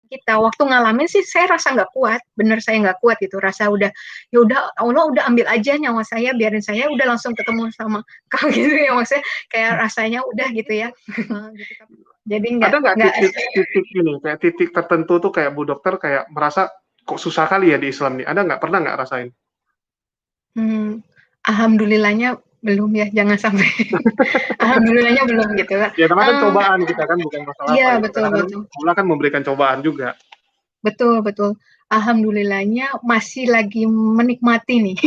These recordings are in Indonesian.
kita waktu ngalamin sih saya rasa nggak kuat, bener saya nggak kuat gitu, rasa udah ya udah Allah udah ambil aja nyawa saya, biarin saya udah langsung ketemu sama kau gitu ya, maksudnya kayak rasanya udah gitu ya. Gitu. Jadi Ada nggak nggak titik ini, kayak titik tertentu tuh kayak Bu Dokter kayak merasa kok susah kali ya di Islam nih? Ada nggak? Pernah nggak rasain? Alhamdulillahnya belum ya, jangan sampai. Alhamdulillahnya belum gitu kan. Ya namanya kan cobaan kita kan bukan masalah Iya apa gitu. betul Kadang-kadang betul. Allah kan memberikan cobaan juga. Betul, betul. Alhamdulillahnya masih lagi menikmati nih.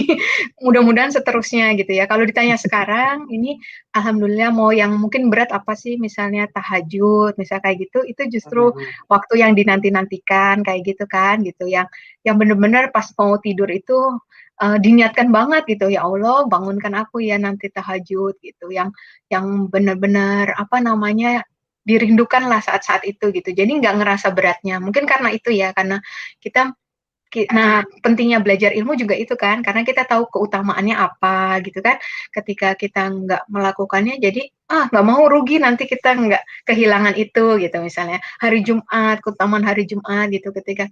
Mudah-mudahan seterusnya gitu ya. Kalau ditanya sekarang, ini alhamdulillah mau yang mungkin berat apa sih? Misalnya tahajud, misal kayak gitu, itu justru Mhm. waktu yang dinanti-nantikan kayak gitu kan, gitu. Yang benar-benar pas mau tidur itu diniatkan banget gitu. Ya Allah, bangunkan aku ya nanti tahajud gitu. Yang benar-benar apa namanya dirindukan lah saat-saat itu gitu. Jadi nggak ngerasa beratnya. Mungkin karena itu ya, karena kita nah pentingnya belajar ilmu juga itu kan, karena kita tahu keutamaannya apa gitu kan. Ketika kita nggak melakukannya, jadi nggak mau rugi nanti kita nggak kehilangan itu gitu. Misalnya hari Jumat, keutamaan hari Jumat gitu, ketika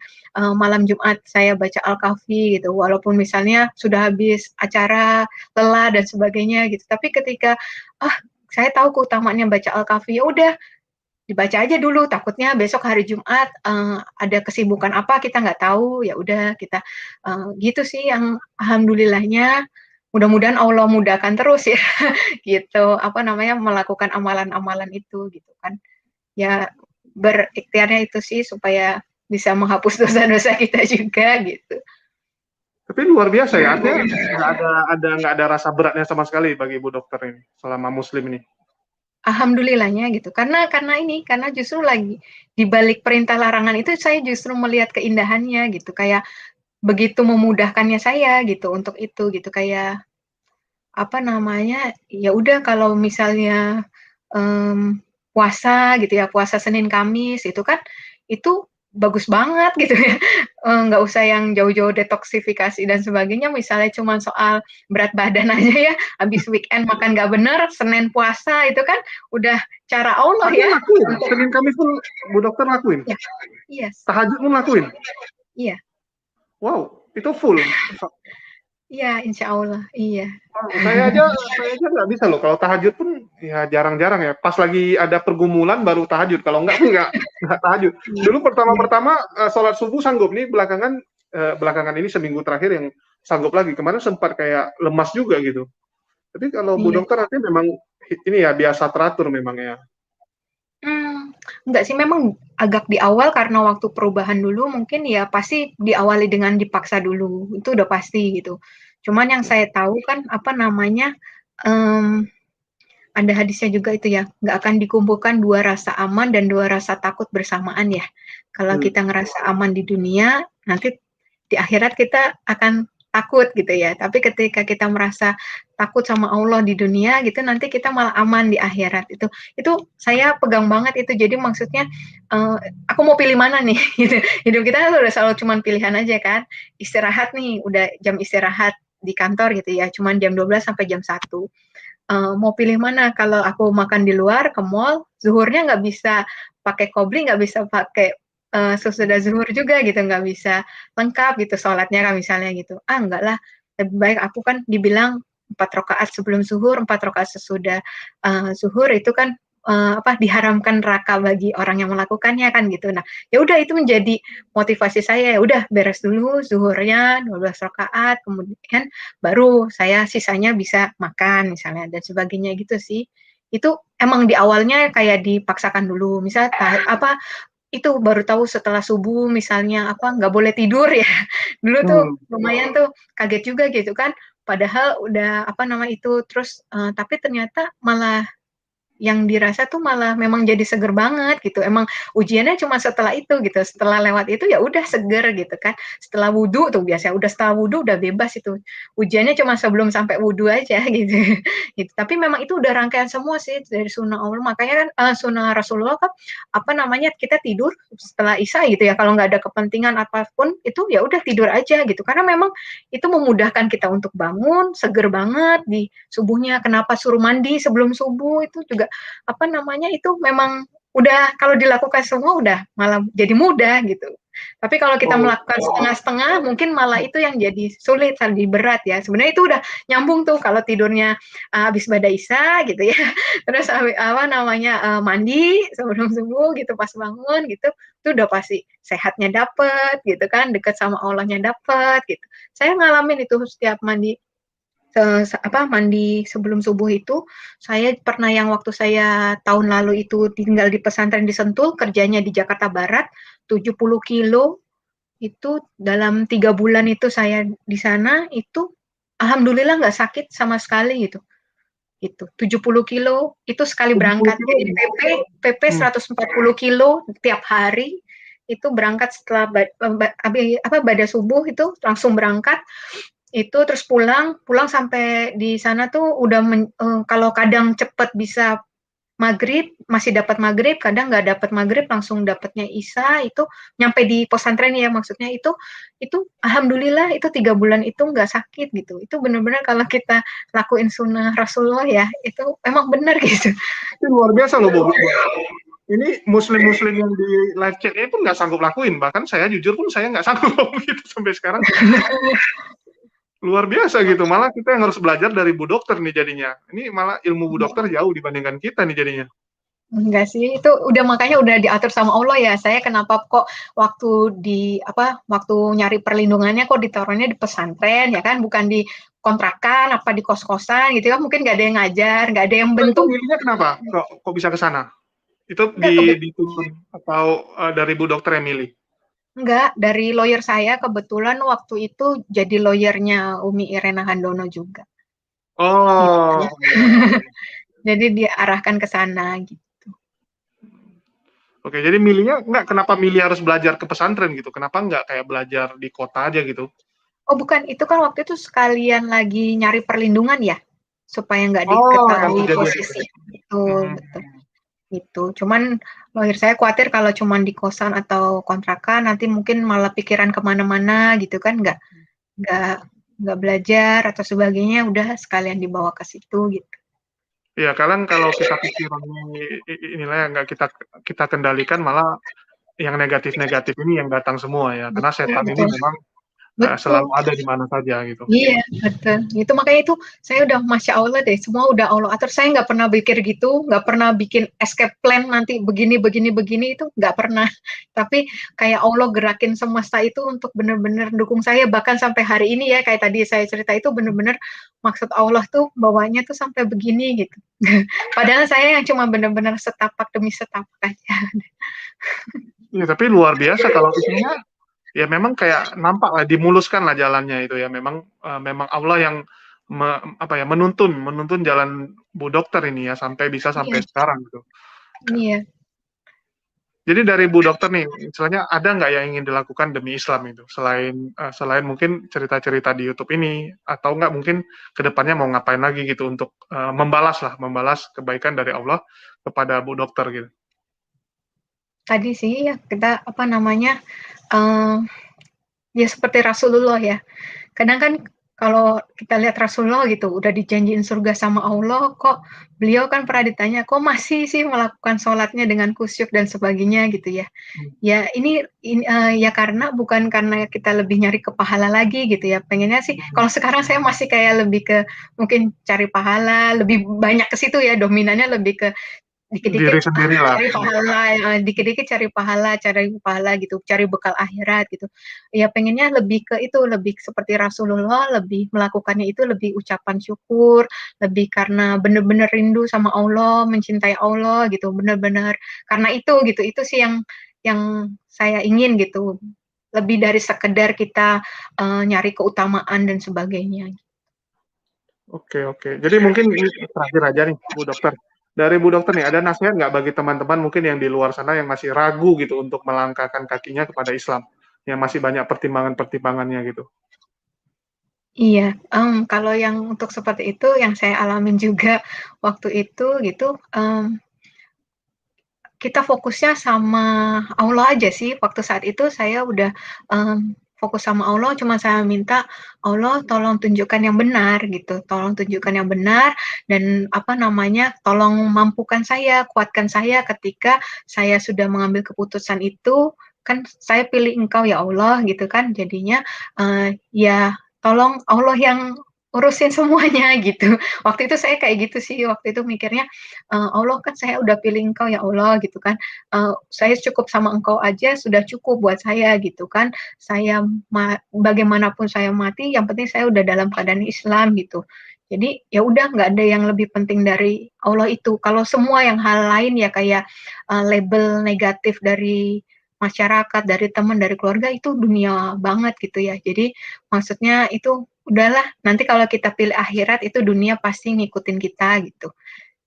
malam Jumat saya baca Al-Kahfi gitu, walaupun misalnya sudah habis acara lelah dan sebagainya gitu, tapi ketika saya tahu keutamaannya baca Al-Kahfi, ya udah dibaca aja dulu, takutnya besok hari Jumat ada kesibukan apa kita nggak tahu, ya udah kita gitu sih yang alhamdulillahnya, mudah-mudahan Allah mudahkan terus ya gitu, apa namanya, melakukan amalan-amalan itu gitu kan. Ya berikhtiarnya itu sih supaya bisa menghapus dosa-dosa kita juga gitu. Tapi luar biasa ya, artinya nggak ada rasa beratnya sama sekali bagi Bu Dokter ini selama Muslim ini. Alhamdulillahnya gitu. Karena justru lagi di balik perintah larangan itu saya justru melihat keindahannya gitu. Kayak begitu memudahkannya saya gitu untuk itu gitu, kayak apa namanya, ya udah kalau misalnya puasa gitu ya, puasa Senin Kamis itu kan itu bagus banget gitu ya. Nggak usah yang jauh-jauh detoksifikasi dan sebagainya, misalnya cuma soal berat badan aja ya, habis weekend makan nggak bener, Senin puasa itu kan udah cara Allah Tapi ya lakuin, untuk. Senin Kamis pun Bu Dokter lakuin, Ya, iya, tahajud pun lakuin. iya, Wow, itu full. iya, insya Allah, iya. Wow, saya aja nggak bisa loh. Kalau tahajud pun ya jarang-jarang ya. Pas lagi ada pergumulan baru tahajud. Kalau nggak tahajud. Iya, Dulu iya. pertama-pertama sholat subuh sanggup nih. Belakangan ini seminggu terakhir yang sanggup lagi. Kemarin sempat kayak lemas juga gitu. Tapi kalau Bu Iya. Dokter artinya memang ini ya biasa teratur memang ya. Enggak sih, memang agak di awal karena waktu perubahan dulu mungkin ya pasti diawali dengan dipaksa dulu, itu udah pasti gitu. Cuman yang saya tahu kan apa namanya, mmm, ada hadisnya juga itu ya, nggak akan dikumpulkan 2 rasa aman dan 2 rasa takut bersamaan ya. Kalau Hmm. kita ngerasa aman di dunia, nanti di akhirat kita akan takut gitu ya. Tapi ketika kita merasa takut sama Allah di dunia gitu, nanti kita malah aman di akhirat. Itu saya pegang banget itu. Jadi maksudnya aku mau pilih mana nih gitu. Hidup kita kan udah selalu cuman pilihan aja kan. Istirahat nih, udah jam istirahat di kantor gitu ya, cuman jam 12 sampai jam 1. Mau pilih mana, kalau aku makan di luar ke mall, zuhurnya nggak bisa pakai qobli, nggak bisa pakai sesudah zuhur juga gitu, nggak bisa lengkap gitu sholatnya kan misalnya gitu. Enggak lah, lebih baik aku kan dibilang 4 rakaat sebelum zuhur, 4 rakaat sesudah zuhur itu kan apa, diharamkan neraka bagi orang yang melakukannya kan gitu. Nah, ya udah itu menjadi motivasi saya, ya udah beres dulu zuhurnya 12 rakaat, kemudian baru saya sisanya bisa makan misalnya dan sebagainya gitu sih. Itu emang di awalnya kayak dipaksakan dulu. Misal apa itu baru tahu setelah subuh misalnya apa nggak boleh tidur ya. Dulu tuh Hmm. lumayan tuh kaget juga gitu kan. Padahal udah apa nama itu terus tapi ternyata malah yang dirasa tuh malah memang jadi seger banget gitu. Emang ujiannya cuma setelah itu gitu. Setelah lewat itu ya udah seger gitu kan. Setelah wudhu tuh biasanya udah setelah wudhu udah bebas itu. Ujiannya cuma sebelum sampai wudhu aja gitu. Gitu. Tapi memang itu udah rangkaian semua sih dari sunnah Allah. Makanya kan sunnah Rasulullah kan apa namanya kita tidur setelah Isya gitu ya. Kalau nggak ada kepentingan apapun itu ya udah tidur aja gitu. Karena memang itu memudahkan kita untuk bangun seger banget di subuhnya. Kenapa suruh mandi sebelum subuh itu juga apa namanya itu memang udah kalau dilakukan semua udah malah jadi mudah gitu. Tapi kalau kita Oh, melakukan setengah-setengah, mungkin malah itu yang jadi sulit, lebih berat ya. Sebenarnya itu udah nyambung tuh kalau tidurnya habis Bada Isya gitu ya. Terus apa namanya mandi sebelum subuh gitu, pas bangun gitu, itu udah pasti sehatnya dapet gitu kan, dekat sama Allahnya dapet gitu. Saya ngalamin itu setiap mandi mandi sebelum subuh itu, saya pernah yang waktu saya tahun lalu itu tinggal di pesantren di Sentul, kerjanya di Jakarta Barat, 70 kilo, itu dalam 3 bulan itu saya di sana, itu alhamdulillah nggak sakit sama sekali gitu. Itu 70 kilo, itu sekali 70 berangkat. kilo. Jadi PP Hmm. 140 kilo tiap hari, itu berangkat setelah bada subuh itu langsung berangkat itu terus pulang sampai di sana tuh udah kalau kadang cepet bisa maghrib masih dapat maghrib, kadang nggak dapat maghrib langsung dapatnya isya, itu nyampe di pesantren ya, maksudnya itu alhamdulillah itu 3 bulan itu nggak sakit gitu. Itu benar-benar kalau kita lakuin sunnah Rasulullah ya itu emang benar gitu. Itu luar biasa loh, Bu. Ini muslim-muslim yang di live chat-nya pun nggak sanggup lakuin. Bahkan saya jujur pun saya nggak sanggup gitu sampai sekarang. Luar biasa gitu. Malah kita yang harus belajar dari Bu Dokter nih jadinya. Ini malah ilmu Bu Dokter jauh dibandingkan kita nih jadinya. Enggak sih, itu udah makanya udah diatur sama Allah ya. Saya kenapa kok waktu nyari perlindungannya kok ditaruhnya di pesantren ya kan, bukan di kontrakan apa di kos-kosan gitu kan, mungkin nggak ada yang ngajar, nggak ada yang Itu bentuk. milihnya kenapa? Kok bisa ke sana? Itu Enggak, diturun atau dari Bu Dokter yang milih? enggak, dari lawyer saya kebetulan waktu itu jadi lawyernya Umi Irena Handono juga. Gitu. Oh, Jadi diarahkan ke sana gitu. oke. Jadi milihnya nggak kenapa milih harus belajar ke pesantren gitu? Kenapa nggak kayak belajar di kota aja gitu? Oh bukan, itu kan waktu itu sekalian lagi nyari perlindungan ya, supaya nggak Oh, yang diketahui kejadian itu. posisi. Betul, Hmm. betul. Gitu. Cuman lawyer saya khawatir kalau cuman di kosan atau kontrakan nanti mungkin malah pikiran kemana-mana gitu kan, nggak nggak belajar atau sebagainya, udah sekalian dibawa ke situ gitu. Ya, kalian kalau kita pikiran inilah yang nggak kita kita kendalikan malah yang negatif-negatif ini yang datang semua ya. Karena Betul, setan ini betul. memang Betul. selalu ada di mana saja gitu. Iya, betul. Itu makanya itu saya udah Masya Allah deh, semua udah Allah atur. Saya nggak pernah pikir gitu, nggak pernah bikin escape plan nanti begini, begini, begini, itu nggak pernah. Tapi kayak Allah gerakin semesta itu untuk benar-benar dukung saya, bahkan sampai hari ini ya, kayak tadi saya cerita itu benar-benar maksud Allah tuh bawanya tuh sampai begini gitu. Padahal saya yang cuma benar-benar setapak demi setapak aja. Ya, tapi luar biasa kalau itunya ya memang kayak nampak lah dimuluskan lah jalannya itu ya. Memang Allah yang menuntun jalan Bu Dokter ini ya sampai bisa Iya, sampai sekarang gitu. iya. Jadi dari Bu Dokter nih, misalnya ada nggak yang ingin dilakukan demi Islam itu selain mungkin cerita-cerita di YouTube ini atau nggak mungkin kedepannya mau ngapain lagi gitu untuk membalas kebaikan dari Allah kepada Bu Dokter gitu. Tadi sih ya kita apa namanya uh, ya seperti Rasulullah ya. Kadang kan kalau kita lihat Rasulullah gitu, udah dijanjiin surga sama Allah, kok beliau kan pernah ditanya, kok masih sih melakukan sholatnya dengan kusyuk dan sebagainya gitu ya. Ya ini ya karena bukan karena kita lebih nyari ke pahala lagi gitu ya. Pengennya sih, kalau sekarang saya masih kayak lebih ke mungkin cari pahala, lebih banyak ke situ ya, dominannya lebih ke Diri dikit-dikit sendiri lah. cari pahala, dikit-dikit cari pahala gitu, cari bekal akhirat gitu. Ya pengennya lebih ke itu, lebih seperti Rasulullah, lebih melakukannya itu lebih ucapan syukur, lebih karena benar-benar rindu sama Allah, mencintai Allah gitu, benar-benar karena itu sih yang saya ingin gitu. Lebih dari sekedar kita nyari keutamaan dan sebagainya. Oke, oke. Jadi mungkin ini terakhir aja nih, Bu Dokter. Dari Bu Dokter nih, ada nasihat nggak bagi teman-teman mungkin yang di luar sana yang masih ragu gitu untuk melangkahkan kakinya kepada Islam, yang masih banyak pertimbangan-pertimbangannya gitu? Iya, kalau yang untuk seperti itu yang saya alamin juga waktu itu gitu, kita fokusnya sama Allah aja sih. Waktu saat itu saya udah fokus sama Allah, cuma saya minta, Allah tolong tunjukkan yang benar gitu, tolong tunjukkan yang benar dan apa namanya, tolong mampukan saya, kuatkan saya ketika saya sudah mengambil keputusan itu, kan saya pilih Engkau ya Allah gitu kan, jadinya ya tolong Allah yang urusin semuanya gitu. Waktu itu saya kayak gitu sih, waktu itu mikirnya, Allah kan saya udah pilih Engkau ya Allah gitu kan, saya cukup sama Engkau aja sudah cukup buat saya gitu kan. Saya bagaimanapun saya mati, yang penting saya udah dalam keadaan Islam gitu. Jadi ya udah nggak ada yang lebih penting dari Allah itu. Kalau semua yang hal lain ya kayak label negatif dari masyarakat, dari teman, dari keluarga itu dunia banget gitu ya. Jadi maksudnya itu udahlah nanti kalau kita pilih akhirat itu dunia pasti ngikutin kita gitu.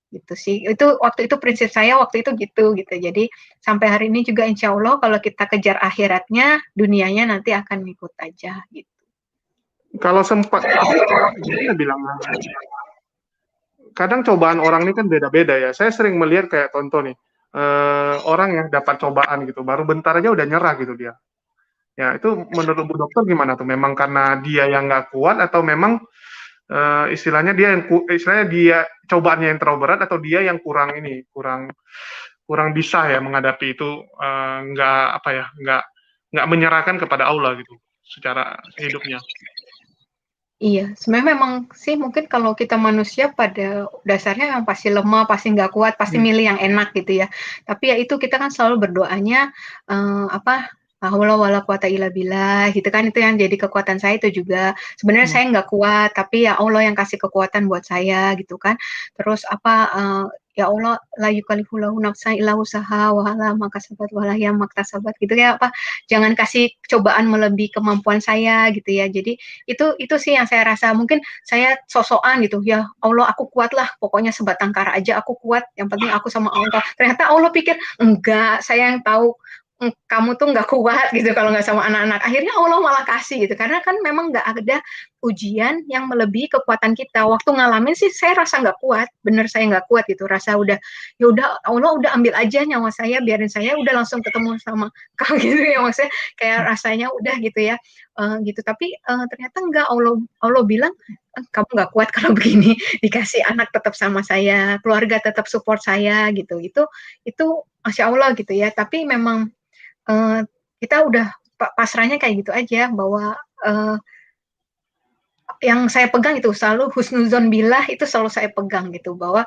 Gitu sih. Itu waktu itu prinsip saya waktu itu gitu gitu. Jadi sampai hari ini juga insya Allah kalau kita kejar akhiratnya, dunianya nanti akan ngikut aja gitu. Kalau sempat, gimana bilang, kadang cobaan orang ini kan beda-beda ya. Saya sering melihat kayak contoh nih, orang yang dapat cobaan gitu, baru bentar aja udah nyerah gitu dia. Ya itu menurut Bu Dokter gimana tuh? Memang karena dia yang nggak kuat atau memang istilahnya dia yang istilahnya dia cobaannya yang terlalu berat atau dia yang kurang ini kurang bisa ya menghadapi itu, nggak apa ya nggak menyerahkan kepada Allah gitu secara hidupnya. Iya, sebenarnya memang sih mungkin kalau kita manusia pada dasarnya yang pasti lemah, pasti nggak kuat, pasti Hmm. milih yang enak gitu ya. Tapi ya itu kita kan selalu berdoanya apa la haula wala quwata illa billah gitu kan itu yang jadi kekuatan saya itu juga. Sebenarnya Hmm. saya nggak kuat, tapi ya Allah yang kasih kekuatan buat saya gitu kan. Terus apa ya Allah la yukallifu lahu nafsan illa wusaha wa hala makasabat wa laha maktasabat gitu ya apa jangan kasih cobaan melebihi kemampuan saya gitu ya. Jadi itu sih yang saya rasa mungkin saya sosokan gitu ya Allah aku kuat lah pokoknya sebatang kara aja aku kuat yang penting aku sama Allah ternyata Allah pikir enggak saya yang tahu kamu tuh nggak kuat gitu kalau nggak sama anak-anak akhirnya Allah malah kasih gitu karena kan memang nggak ada ujian yang melebihi kekuatan kita waktu ngalamin sih saya rasa nggak kuat bener saya nggak kuat gitu rasa udah ya udah Allah udah ambil aja nyawa saya biarin saya udah langsung ketemu sama kau gitu ya maksudnya kayak rasanya udah gitu ya gitu tapi ternyata enggak Allah Allah bilang kamu nggak kuat kalau begini dikasih anak tetap sama saya keluarga tetap support saya gitu itu masya Allah gitu ya tapi memang kita udah pasrahnya kayak gitu aja bahwa yang saya pegang itu selalu husnuzon billah itu selalu saya pegang gitu bahwa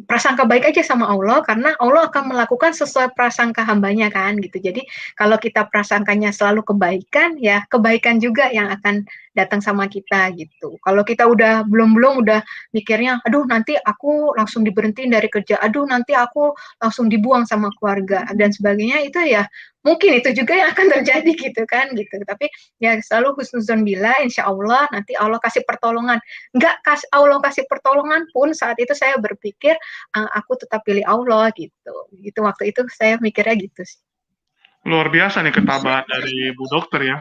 prasangka baik aja sama Allah karena Allah akan melakukan sesuai prasangka hambanya kan gitu jadi kalau kita prasangkanya selalu kebaikan ya kebaikan juga yang akan datang sama kita gitu kalau kita udah belum udah mikirnya aduh nanti aku langsung diberhentiin dari kerja aduh nanti aku langsung dibuang sama keluarga dan sebagainya itu ya mungkin itu juga yang akan terjadi gitu kan gitu tapi ya selalu husnuzon billah insya Allah nanti Allah kasih pertolongan nggak Allah kasih pertolongan pun saat itu saya berpikir aku tetap pilih Allah gitu waktu itu saya mikirnya gitu sih. Luar biasa nih ketabahan dari Bu Dokter ya.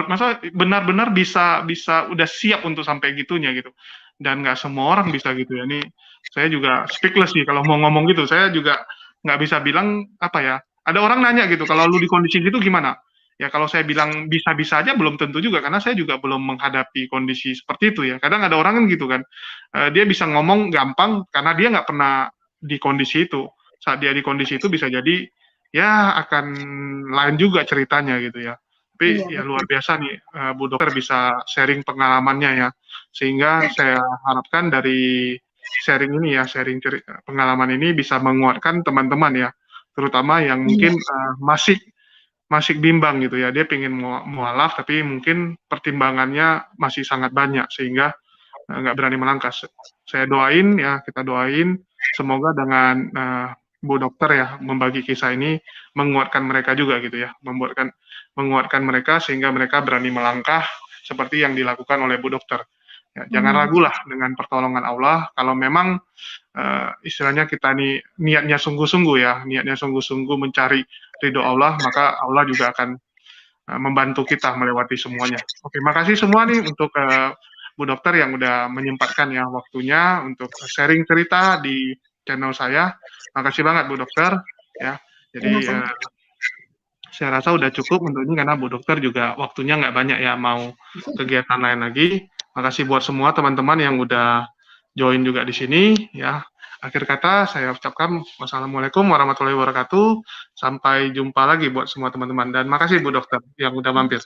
Masa benar-benar bisa bisa udah siap untuk sampai gitunya gitu. Dan nggak semua orang bisa gitu ya. Ini saya juga speechless sih kalau mau ngomong gitu. Saya juga nggak bisa bilang apa ya. Ada orang nanya gitu, kalau lu di kondisi gitu gimana? Ya kalau saya bilang bisa-bisa aja belum tentu juga karena saya juga belum menghadapi kondisi seperti itu ya. Kadang ada orang kan gitu kan. Dia bisa ngomong gampang karena dia nggak pernah di kondisi itu. Saat dia di kondisi itu bisa jadi ya akan lain juga ceritanya gitu ya. Tapi Iya ya luar betul. biasa nih Bu Dokter bisa sharing pengalamannya ya. Sehingga saya harapkan dari sharing ini ya, sharing pengalaman ini bisa menguatkan teman-teman ya. Terutama yang Iya. mungkin masih masih bimbang gitu ya. Dia pengen mualaf tapi mungkin pertimbangannya masih sangat banyak sehingga nggak berani melangkah. Saya doain ya, kita doain semoga dengan Bu Dokter ya membagi kisah ini menguatkan mereka juga gitu ya, menguatkan mereka sehingga mereka berani melangkah seperti yang dilakukan oleh Bu Dokter. Ya, jangan ragulah dengan pertolongan Allah. Kalau memang istilahnya kita nih niatnya sungguh-sungguh ya, niatnya sungguh-sungguh mencari ridho Allah, maka Allah juga akan membantu kita melewati semuanya. Oke, makasih semua nih untuk Bu Dokter yang udah menyempatkan ya waktunya untuk sharing cerita di channel saya. Makasih banget Bu Dokter ya. Jadi Sama-sama. saya rasa udah cukup untuk ini karena Bu Dokter juga waktunya nggak banyak ya, mau kegiatan lain lagi. Makasih buat semua teman-teman yang udah join juga di sini ya. Akhir kata saya ucapkan wassalamualaikum warahmatullahi wabarakatuh. Sampai jumpa lagi buat semua teman-teman dan makasih Bu Dokter yang udah mampir.